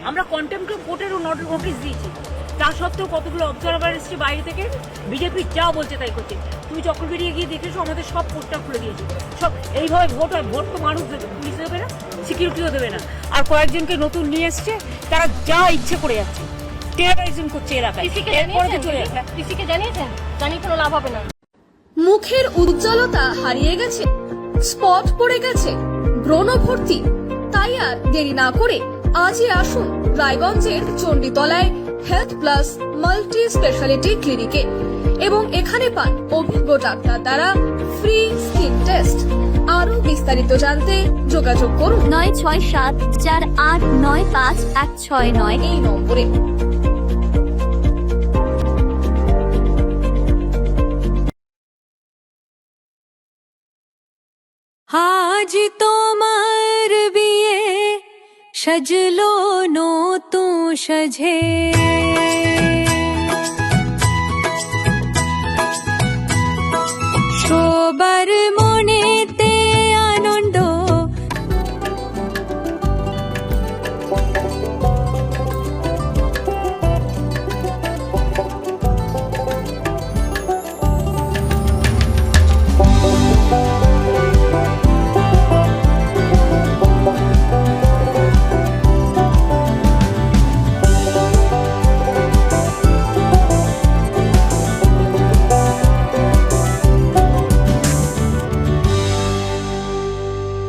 আমরা contempt কোর্টেরও notice দিয়েছি, তা সত্ত্বেও কতগুলো অবজারভার এসছে বাইরে থেকে, বিজেপি যা বলছে তাই করছে। তুমি চক্রবেড়িয়ে গিয়ে দেখেছো আমাদের সব পোস্টার খুলে দিয়েছে। সব এইভাবে ভোট হয়, ভোট তো মানুষ দেবে, পুলিশ দেবে না, সিকিউরিটিও দেবে না। আর কয়েকজনকে নতুন নিয়ে এসছে, তারা যা ইচ্ছে করে যাচ্ছে, টেরোরিজম করছে এলাকায়। পিসিকে জানিয়েছেন? জানিয়ে কোনো লাভ হবে না। মুখের উজ্জ্বলতা হারিয়ে গেছে, স্পট পড়ে গেছে, ব্রণ ভর্তি, তাই আর দেরি না করে আজই আসুন রায়গঞ্জের চণ্ডীতলায় হেলথ প্লাস মাল্টি স্পেশালিটি ক্লিনিকে এবং এখানে পান অভিজ্ঞ ডাক্তার দ্বারা ফ্রি স্কিন টেস্ট। আরো বিস্তারিত জানতে যোগাযোগ করুন 9674895169 এই নম্বরে। আজ তোমার বিয়ে সাজলো নতুন সাজে